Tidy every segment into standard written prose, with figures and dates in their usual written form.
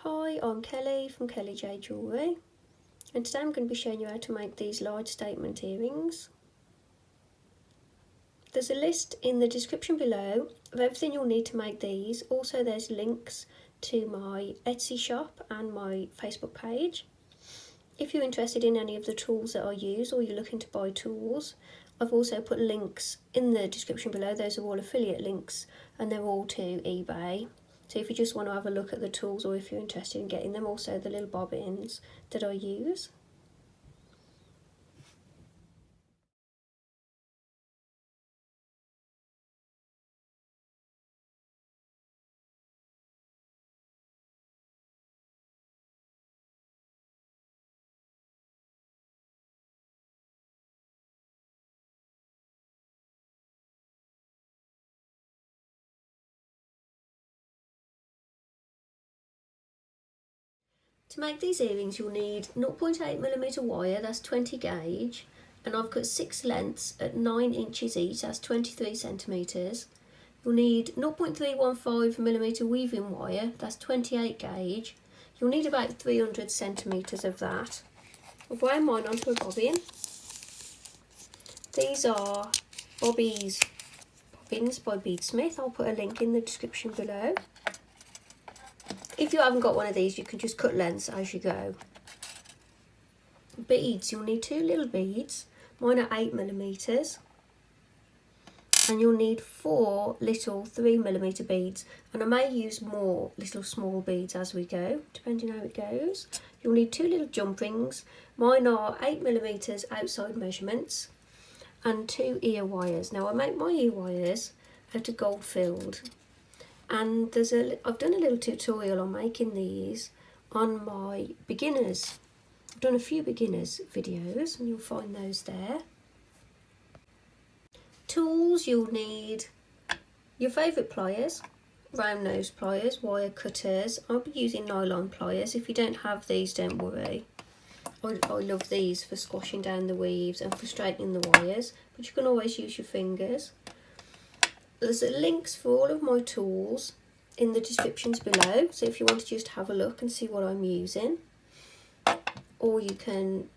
Hi, I'm Kelly from Kelly J Jewellery, and today I'm going to be showing you how to make these large statement earrings. There's a list in the description below of everything you'll need to make these. Also there's links to my Etsy shop and my Facebook page. If you're interested in any of the tools that I use or you're looking to buy tools, I've also put links in the description below. Those are all affiliate links and they're all to eBay. So if you just want to have a look at the tools or if you're interested in getting them, also the little bobbins that I use. To make these earrings you'll need 0.8mm wire, that's 20 gauge, and I've cut 6 lengths at 9 inches each, that's 23 centimetres. You'll need 0.315mm weaving wire, that's 28 gauge. You'll need about 300 centimetres of that. I've wound mine onto a bobbin. These are Bobeeze bobbins by Beadsmith. I'll put a link in the description below. If you haven't got one of these, you can just cut lengths as you go. Beads, you'll need 2 little beads. Mine are 8mm. And you'll need 4 little 3mm beads. And I may use more little small beads as we go, depending how it goes. You'll need 2 little jump rings. Mine are 8mm outside measurements. And 2 ear wires. Now I make my ear wires out of gold filled. And I've done a little tutorial on making these on my beginners. I've done a few beginners videos and you'll find those there. Tools, you'll need your favourite pliers, round nose pliers, wire cutters. I'll be using nylon pliers. If you don't have these, don't worry. I love these for squashing down the weaves and for straightening the wires, but you can always use your fingers. There's links for all of my tools in the descriptions below, so if you want to just have a look and see what I'm using, or you can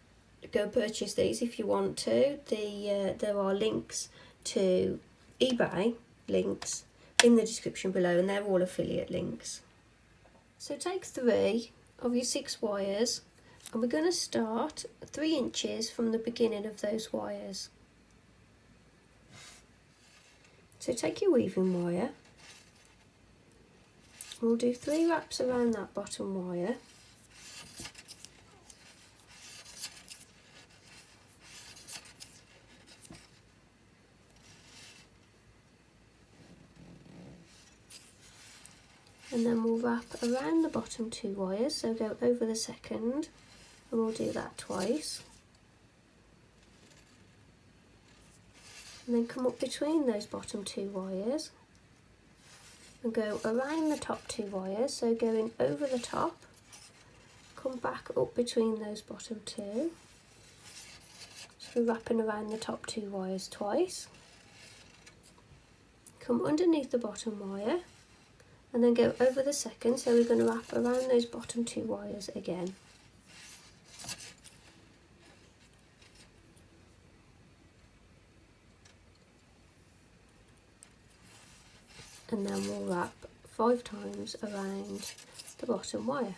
go purchase these if you want to. There are links to eBay links in the description below and they're all affiliate links. So take 3 of your 6 wires and we're going to start 3 inches from the beginning of those wires. So take your weaving wire, we'll do 3 wraps around that bottom wire. And then we'll wrap around the bottom 2 wires, so go over the second, and we'll do that twice. And then come up between those bottom 2 wires and go around the top 2 wires, so going over the top, come back up between those bottom 2. So we're wrapping around the top 2 wires twice. Come underneath the bottom wire and then go over the second, so we're going to wrap around those bottom 2 wires again. And then we'll wrap 5 times around the bottom wire.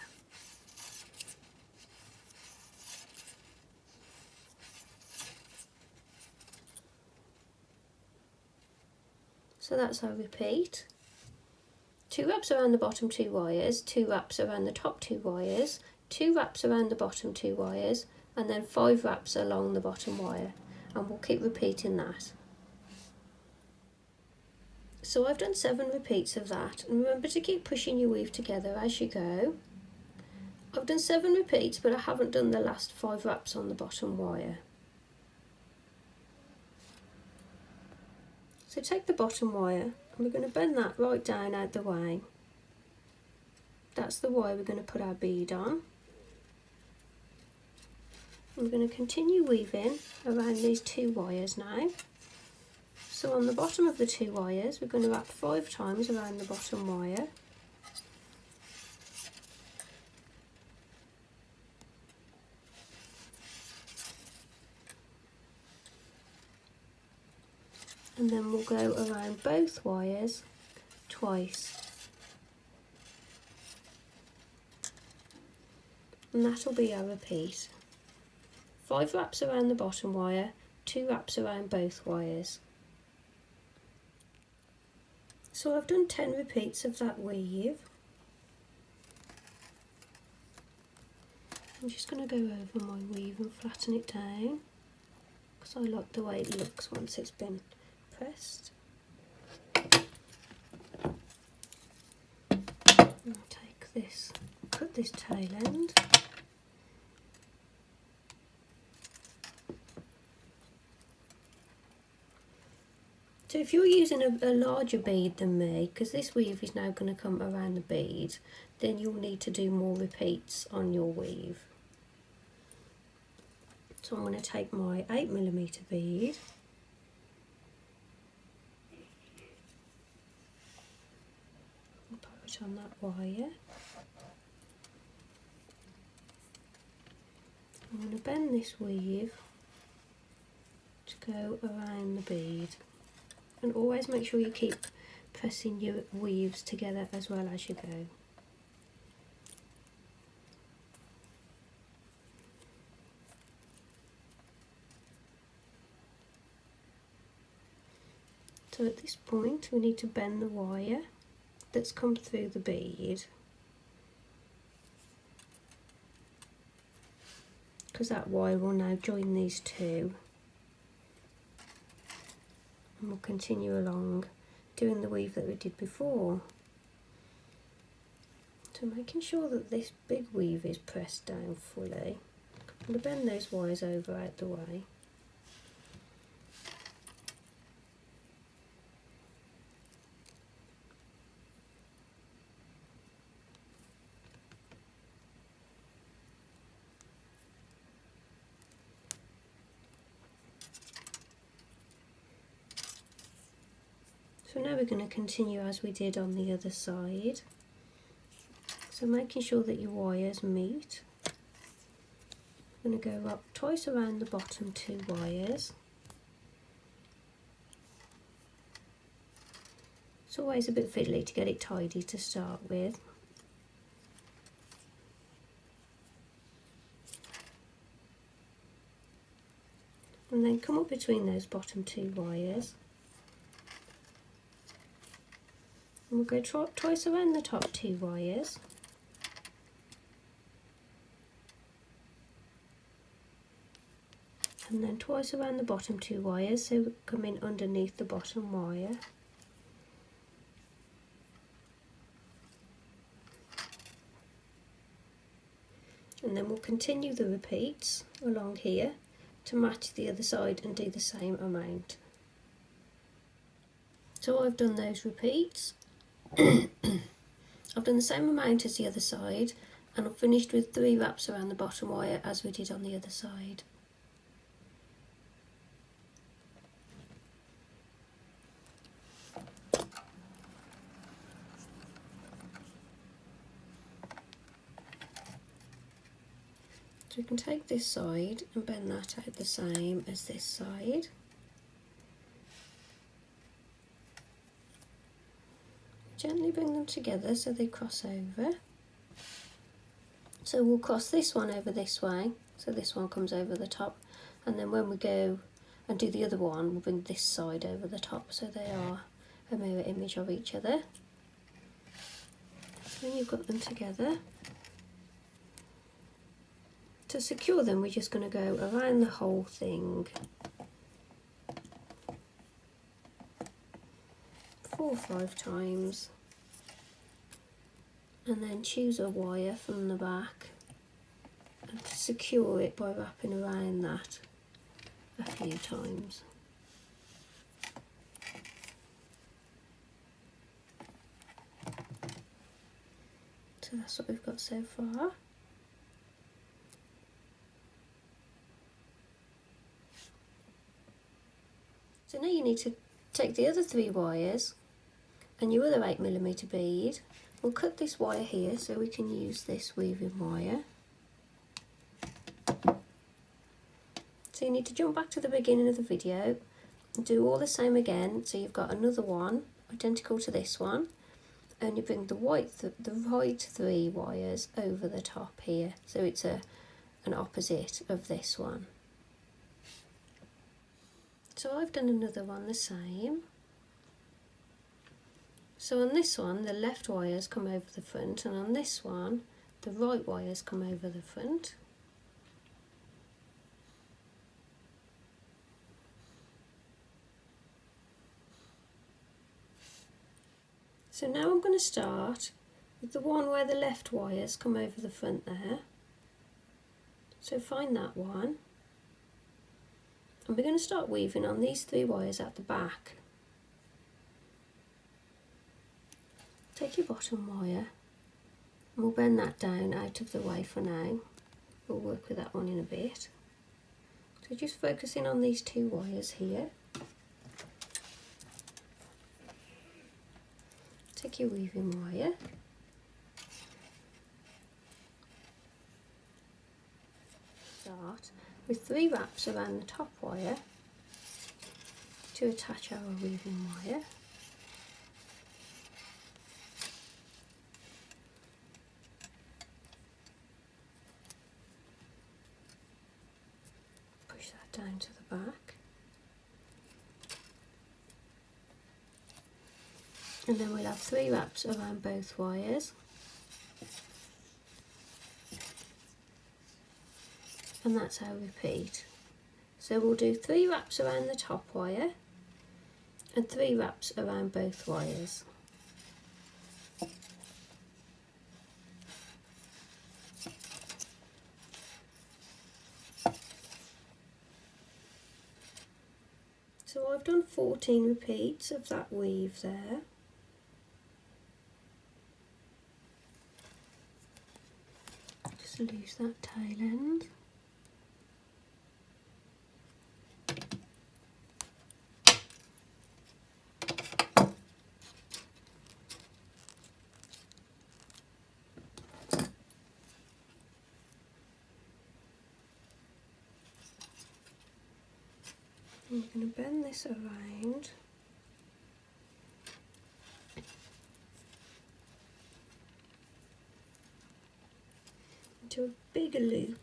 So that's our repeat. 2 wraps around the bottom 2 wires, 2 wraps around the top 2 wires, 2 wraps around the bottom 2 wires, and then 5 wraps along the bottom wire. And we'll keep repeating that. So I've done 7 repeats of that, and remember to keep pushing your weave together as you go. I've done 7 repeats, but I haven't done the last 5 wraps on the bottom wire. So take the bottom wire and we're going to bend that right down out the way. That's the wire we're going to put our bead on. We're going to continue weaving around these 2 wires now. So on the bottom of the 2 wires, we're going to wrap 5 times around the bottom wire. and then we'll go around both wires twice. And that'll be our repeat. 5 wraps around the bottom wire, 2 wraps around both wires. So I've done 10 repeats of that weave. I'm just going to go over my weave and flatten it down because I like the way it looks once it's been pressed. I'll take this, cut this tail end. So if you're using a larger bead than me, because this weave is now going to come around the bead, then you'll need to do more repeats on your weave. So I'm going to take my 8mm bead, and put it on that wire. I'm going to bend this weave to go around the bead. And always make sure you keep pressing your weaves together as well as you go. So at this point we need to bend the wire that's come through the bead, because that wire will now join these two. And we'll continue along doing the weave that we did before. So making sure that this big weave is pressed down fully. I'm going to bend those wires over out the way. So now we're going to continue as we did on the other side. So making sure that your wires meet. I'm going to go up twice around the bottom 2 wires. It's always a bit fiddly to get it tidy to start with. And then come up between those bottom 2 wires. And we'll go twice around the top 2 wires. And then twice around the bottom 2 wires, so we come in underneath the bottom wire. And then we'll continue the repeats along here to match the other side and do the same amount. So I've done those repeats. I've done the same amount as the other side, and I've finished with 3 wraps around the bottom wire as we did on the other side. So we can take this side and bend that out the same as this side. Gently bring them together so they cross over. So we'll cross this one over this way, so this one comes over the top, and then when we go and do the other one, we'll bring this side over the top so they are a mirror image of each other. So you've got them together. To secure them, we're just going to go around the whole thing 4 or 5 times, and then choose a wire from the back and secure it by wrapping around that a few times. So that's what we've got so far. So now you need to take the other 3 wires and your other 8mm bead. We'll cut this wire here so we can use this weaving wire. So you need to jump back to the beginning of the video Do all the same again, so you've got another one identical to this one, only bring the right 3 wires over the top here, so it's an opposite of this one. So I've done another one the same. So on this one the left wires come over the front, and on this one the right wires come over the front. So now I'm going to start with the one where the left wires come over the front there. So find that one. And we're going to start weaving on these 3 wires at the back. Take your bottom wire and we'll bend that down out of the way for now. We'll work with that one in a bit. So just focusing on these 2 wires here. Take your weaving wire, start with 3 wraps around the top wire to attach our weaving wire. Push that down to the back. And then we'll have 3 wraps around both wires. And that's our repeat. So we'll do 3 wraps around the top wire and 3 wraps around both wires. So I've done 14 repeats of that weave there. Just lose that tail end. I'm going to bend this around into a bigger loop.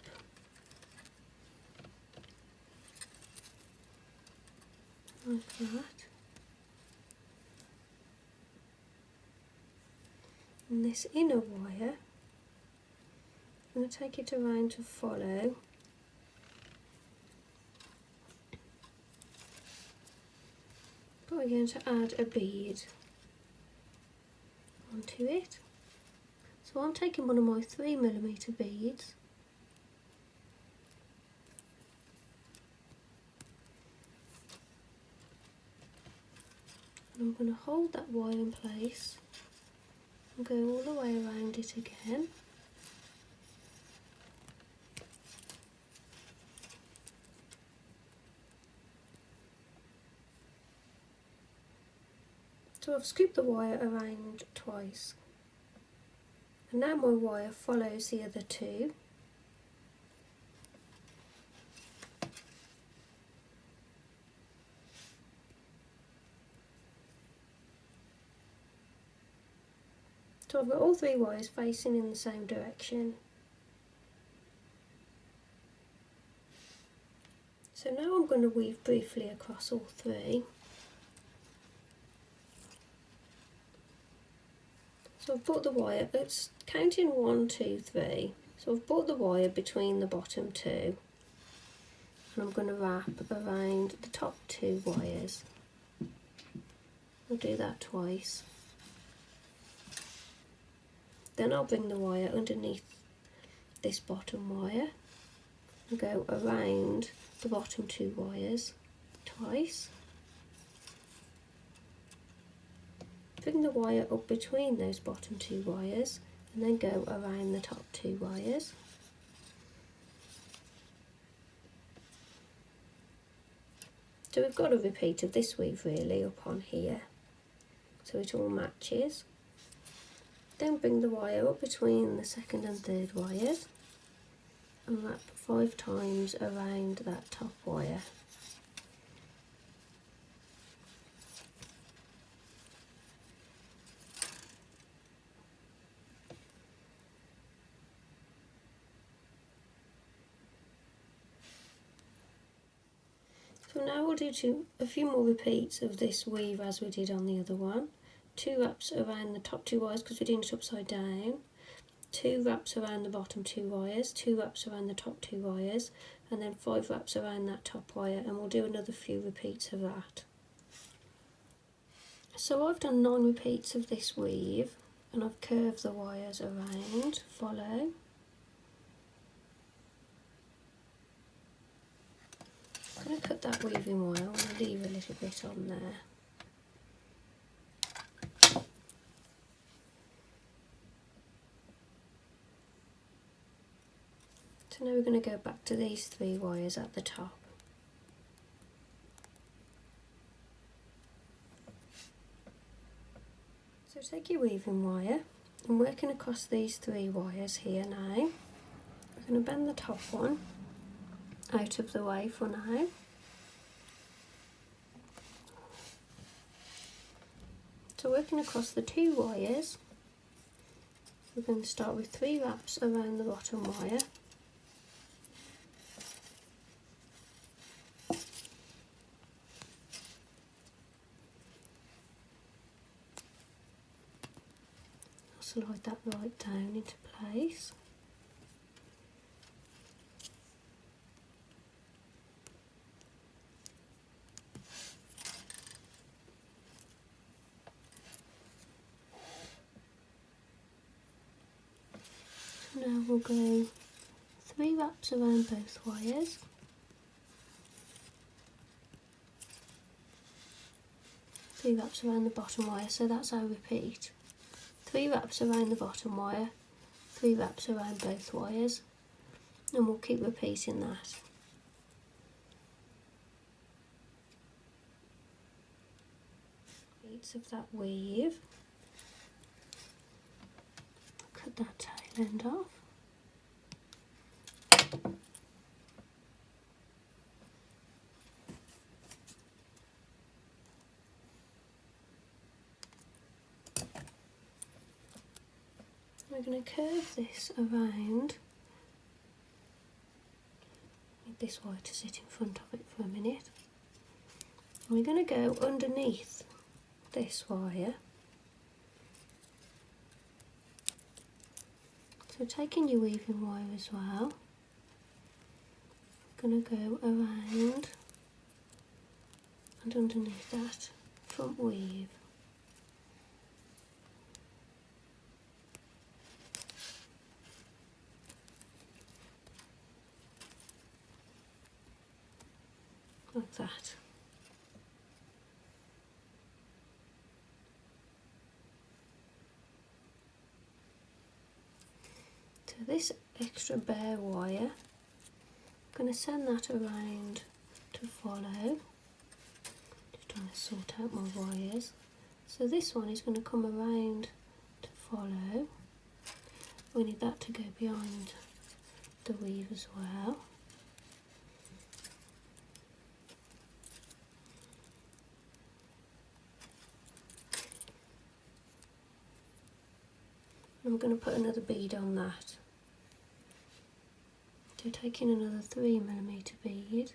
Like that. And this inner wire, I'm going to take it around to follow. But we're going to add a bead onto it. So I'm taking one of my 3mm beads, and I'm going to hold that wire in place and go all the way around it again. So I've scooped the wire around twice, and now my wire follows the other 2. So I've got all 3 wires facing in the same direction. So now I'm going to weave briefly across all 3. So I've put the wire, it's counting 1, 2, 3. So I've put the wire between the bottom 2, and I'm going to wrap around the top 2 wires. I'll do that twice. Then I'll bring the wire underneath this bottom wire and go around the bottom 2 wires twice. Bring the wire up between those bottom 2 wires and then go around the top 2 wires. So we've got a repeat of this weave really up on here, so it all matches. Then bring the wire up between the 2nd and 3rd wires and wrap 5 times around that top wire. we'll do a few more repeats of this weave as we did on the other one. 2 wraps around the top 2 wires because we're doing it upside down, 2 wraps around the bottom 2 wires, 2 wraps around the top 2 wires, and then 5 wraps around that top wire, and we'll do another few repeats of that. So I've done 9 repeats of this weave, and I've curved the wires around, follow. I'm going to cut that weaving wire, I'm going to leave a little bit on there. So now we're going to go back to these 3 wires at the top. So take your weaving wire and working across these 3 wires here now. We're going to bend the top one out of the way for now. So working across the 2 wires, we're going to start with 3 wraps around the bottom wire. Slide that right down into place. So now we'll go 3 wraps around both wires. 3 wraps around the bottom wire, so that's our repeat. 3 wraps around the bottom wire, 3 wraps around both wires, and we'll keep repeating that. Beats of that weave. Cut that tail end off. We're going to curve this around. Need this wire to sit in front of it for a minute. And we're going to go underneath this wire. So taking your weaving wire as well, I'm going to go around and underneath that front weave. Like that. So this extra bare wire, I'm going to send that around to follow. Just trying to sort out my wires. So this one is going to come around to follow. We need that to go behind the weave as well. I'm going to put another bead on that. So taking another 3mm bead,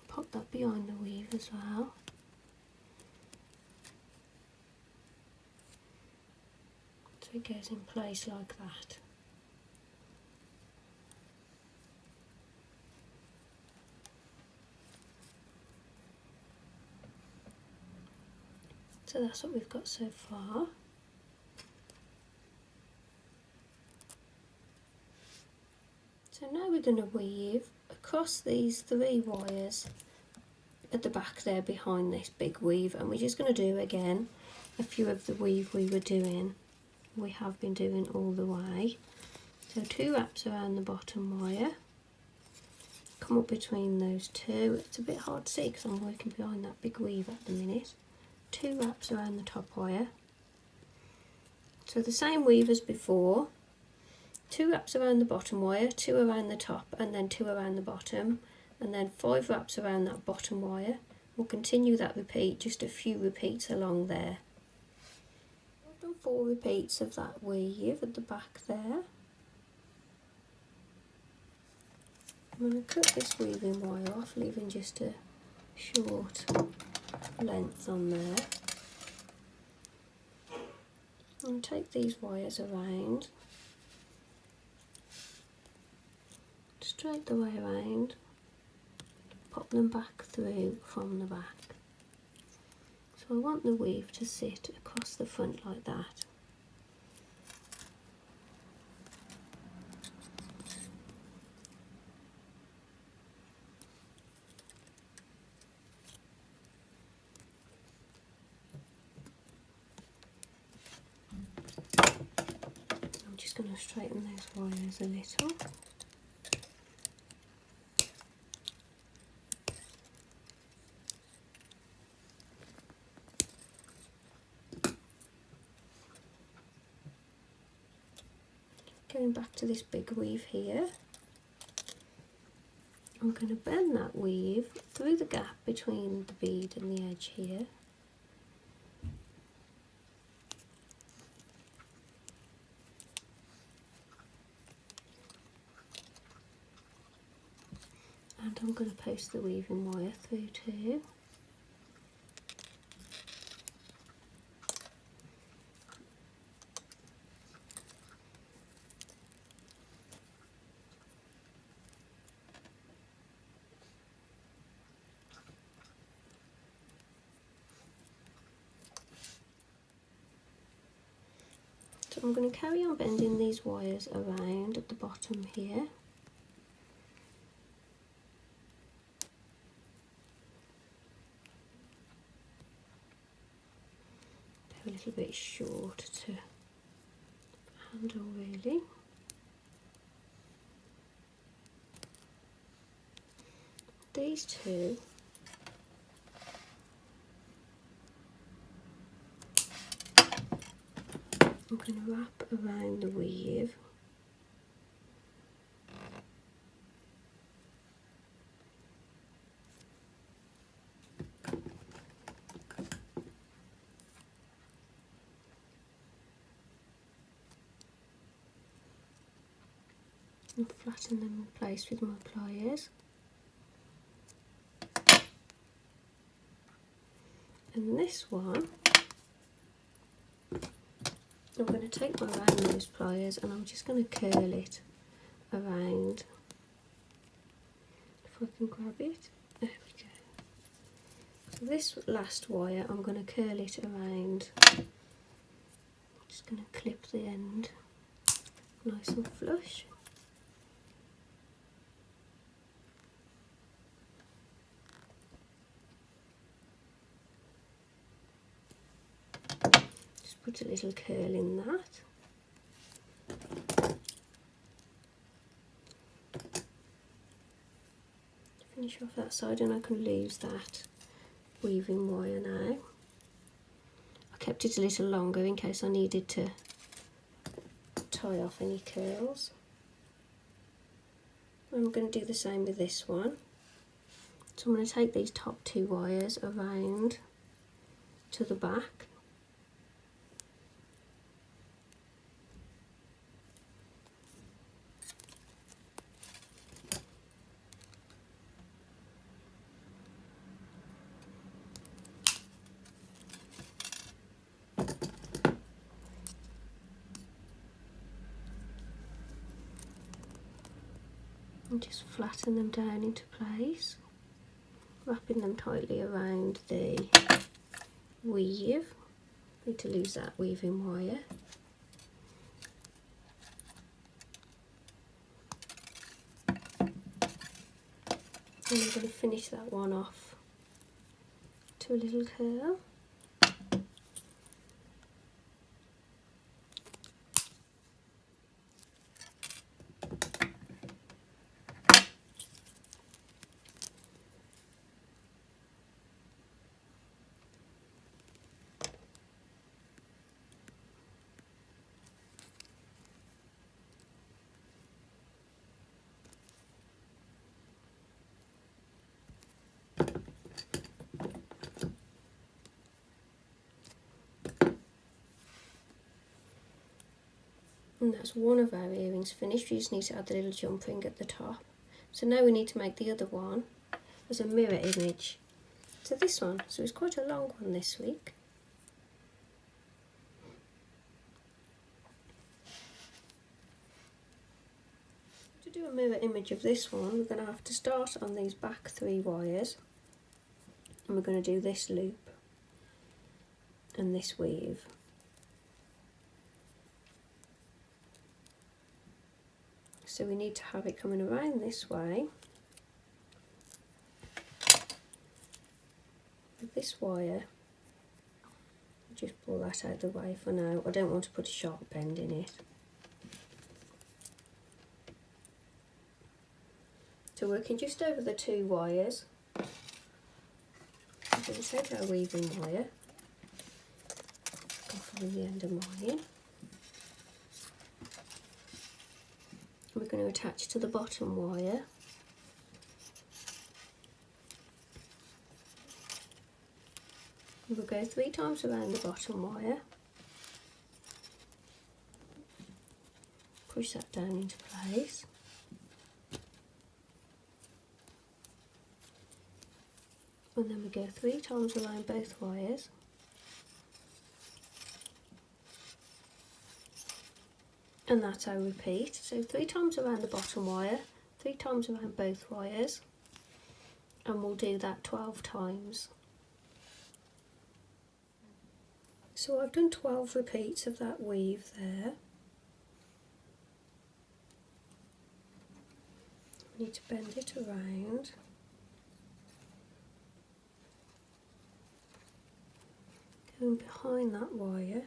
pop that behind the weave as well. So it goes in place like that. So that's what we've got so far. So now we're going to weave across these 3 wires at the back there behind this big weave, and we're just going to do again a few of the weave we were doing, we have been doing all the way. So 2 wraps around the bottom wire, come up between those 2, it's a bit hard to see because I'm working behind that big weave at the minute. 2 wraps around the top wire, so the same weave as before. 2 wraps around the bottom wire, 2 around the top, and then 2 around the bottom, and then 5 wraps around that bottom wire. We'll continue that repeat, just a few repeats along there. I've done 4 repeats of that weave at the back there. I'm going to cut this weaving wire off, leaving just a short length on there. And take these wires around, straight the way around, pop them back through from the back. So I want the weave to sit across the front like that. I'm just going to straighten those wires a little. Going back to this big weave here, I'm going to bend that weave through the gap between the bead and the edge here. And I'm going to post the weaving wire through too. So I'm going to carry on bending these wires around at the bottom here. They're a little bit short to handle really. These two I'm going to wrap around the weave. And flatten them in place with my pliers. And this one, I'm going to take my round nose pliers and I'm just going to curl it around. If I can grab it, there we go. So this last wire, I'm going to curl it around. I'm just going to clip the end nice and flush. Put a little curl in that. Finish off that side and I can lose that weaving wire now. I kept it a little longer in case I needed to tie off any curls. I'm going to do the same with this one. So I'm going to take these top two wires around to the back. And just flatten them down into place, wrapping them tightly around the weave. Need to lose that weaving wire. And I'm going to finish that one off to a little curl. And that's one of our earrings finished. We just need to add the little jump ring at the top. So now we need to make the other one as a mirror image to this one. So it's quite a long one this week. To do a mirror image of this one, we're going to have to start on these back 3 wires, and we're going to do this loop and this weave. So we need to have it coming around this way with this wire. Just pull that out of the way for now. I don't want to put a sharp bend in it. So working just over the 2 wires, I'm going to take our weaving wire off of the end of mine. We're going to attach to the bottom wire. We'll go 3 times around the bottom wire. Push that down into place. And then we go 3 times around both wires. And that's our repeat. So 3 times around the bottom wire, 3 times around both wires, and we'll do that 12 times. So I've done 12 repeats of that weave there. We need to bend it around. Going behind that wire.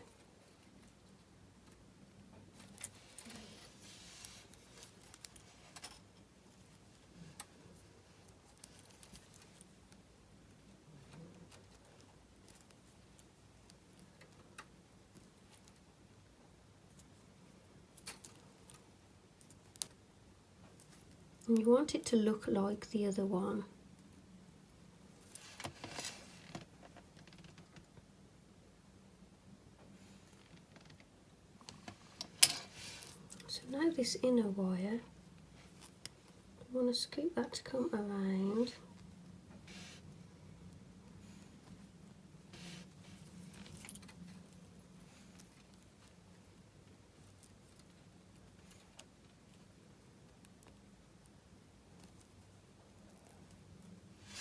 And you want it to look like the other one. So now this inner wire, I want to scoop that to come around.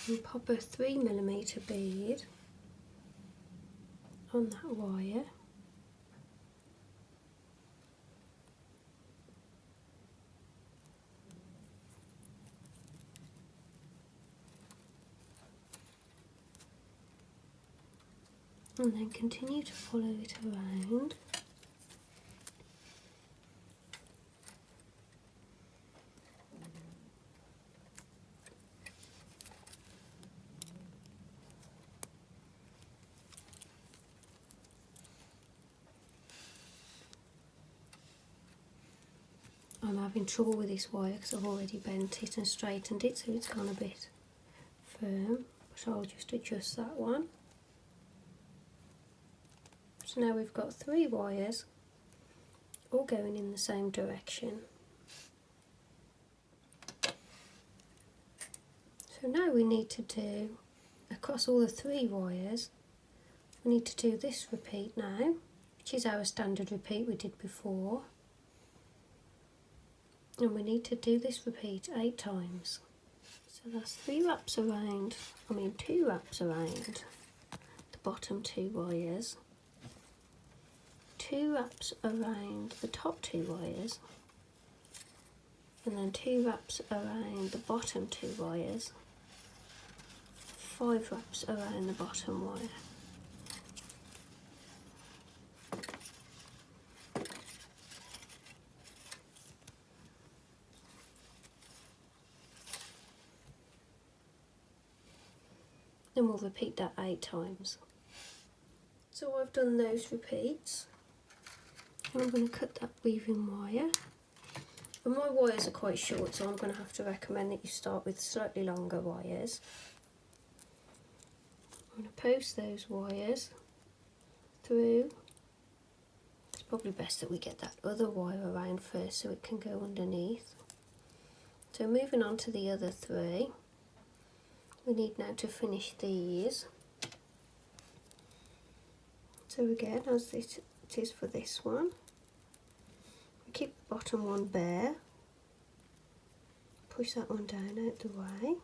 And pop a 3mm bead on that wire. And then continue to follow it around. I'm having trouble with this wire because I've already bent it and straightened it, so it's gone a bit firm, but I'll just adjust that one. So now we've got 3 wires all going in the same direction. So now we need to do, across all the 3 wires, we need to do this repeat now, which is our standard repeat we did before. And we need to do this repeat 8 times. So that's 2 wraps around the bottom 2 wires, 2 wraps around the top 2 wires, and then 2 wraps around the bottom 2 wires, 5 wraps around the bottom wire. Then we'll repeat that 8 times. So I've done those repeats. And I'm going to cut that weaving wire. And my wires are quite short, so I'm going to have to recommend that you start with slightly longer wires. I'm going to post those wires through. It's probably best that we get that other wire around first so it can go underneath. So moving on to the other 3, we need now to finish these. So again, as it is for this one, we keep the bottom one bare, push that one down out the way,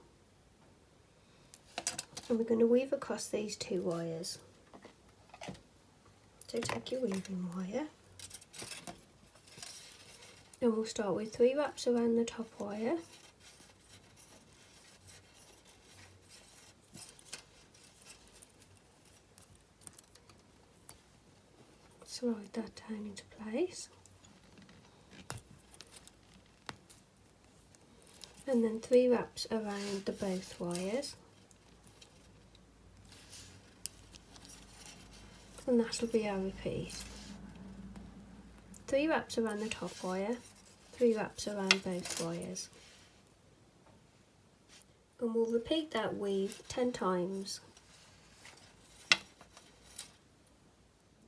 and we're going to weave across these 2 wires. So take your weaving wire, and we'll start with 3 wraps around the top wire, slide that down into place, and then 3 wraps around the both wires, and that'll be our repeat. 3 wraps around the top wire, 3 wraps around both wires, and we'll repeat that weave 10 times.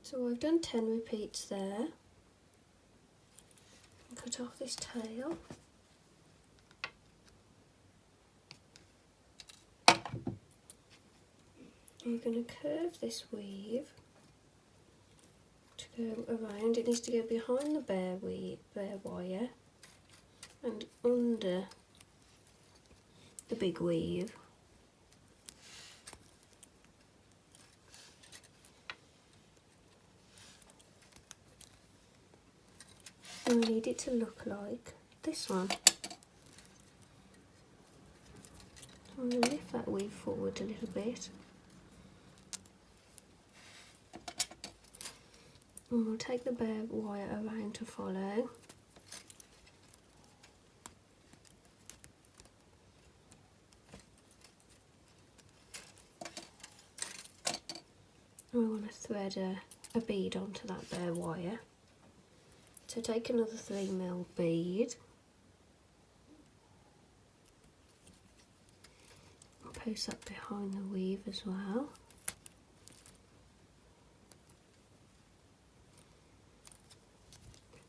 So I've done 10 repeats there. Cut off this tail. We're going to curve this weave to go around. It needs to go behind the bare wire and under the big weave. And we need it to look like this one. I'm going to lift that weave forward a little bit. And we'll take the bare wire around to follow. And we want to thread a bead onto that bare wire. So take another 3mm bead, and post that behind the weave as well.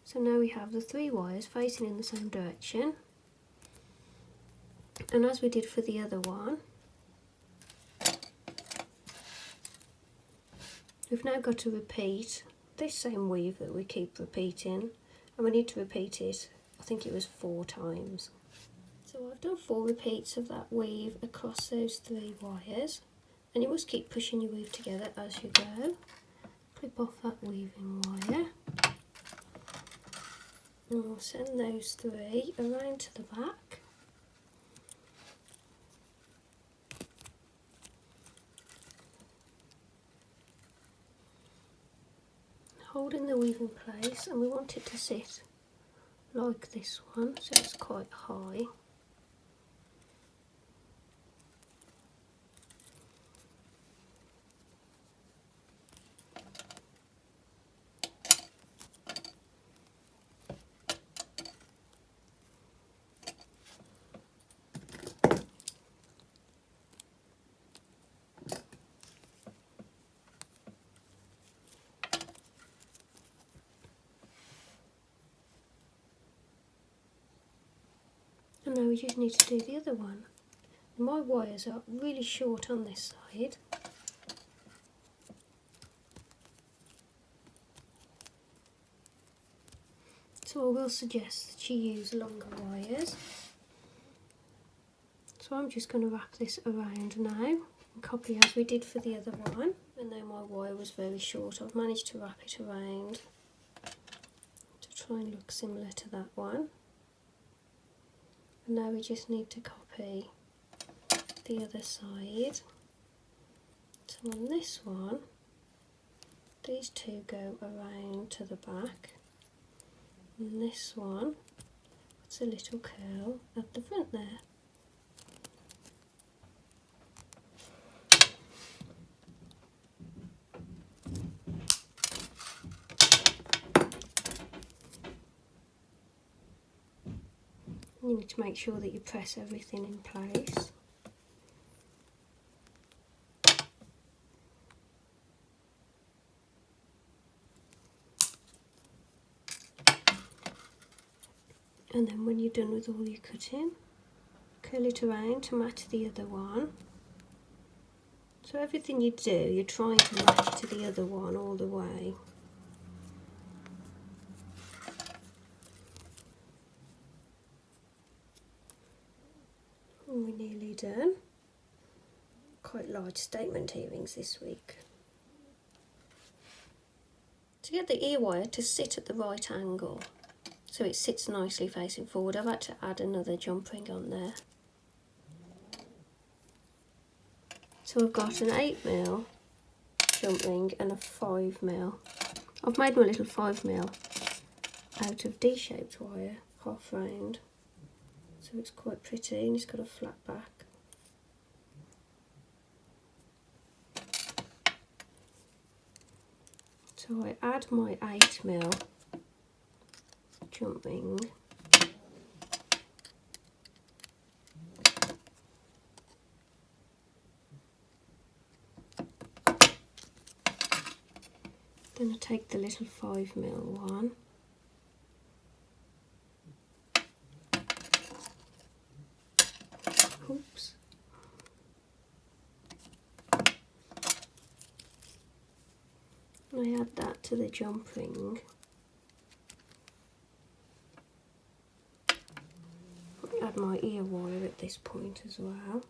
So now we have the 3 wires facing in the same direction, and as we did for the other one, we've now got to repeat this same weave that we keep repeating, and we need to repeat it, I think it was 4 times. So I've done 4 repeats of that weave across those 3 wires, and you must keep pushing your weave together as you go. Clip off that weaving wire, and we'll send those 3 around to the back. Holding the weave in place, and we want it to sit like this one, so it's quite high. And now we just need to do the other one. My wires are really short on this side, so I will suggest that you use longer wires. So I'm just going to wrap this around now and copy as we did for the other one. And though my wire was very short, I've managed to wrap it around to try and look similar to that one. And now we just need to copy the other side. So on this one, these 2 go around to the back, and this one puts a little curl at the front there. You need to make sure that you press everything in place. And then when you're done with all your cutting, curl it around to match the other one. So everything you do, you're trying to match to the other one all the way. And we're nearly done. Quite large statement earrings this week. To get the ear wire to sit at the right angle, so it sits nicely facing forward, I've had to add another jump ring on there. So I've got an 8mm jump ring and a 5mm. I've made my little 5mm out of D-shaped wire, half round. So it's quite pretty and it's got a flat back. So I add my 8mm jump ring. Then I take the little 5mm one. Oops. I add that to the jump ring. Add my ear wire at this point as well.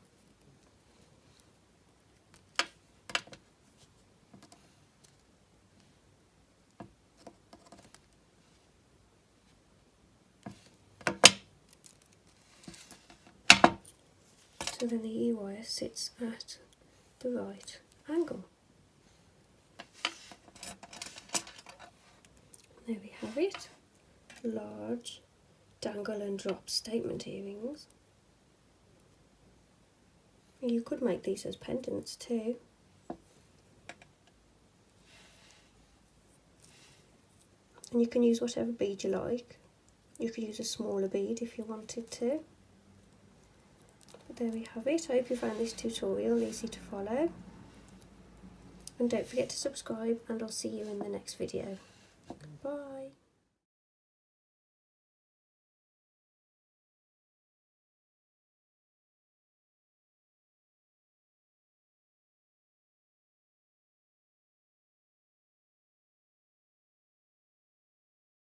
So then the ear wire sits at the right angle. There we have it. Large dangle and drop statement earrings. You could make these as pendants too. And you can use whatever bead you like. You could use a smaller bead if you wanted to. But there we have it. I hope you found this tutorial easy to follow. And don't forget to subscribe, and I'll see you in the next video.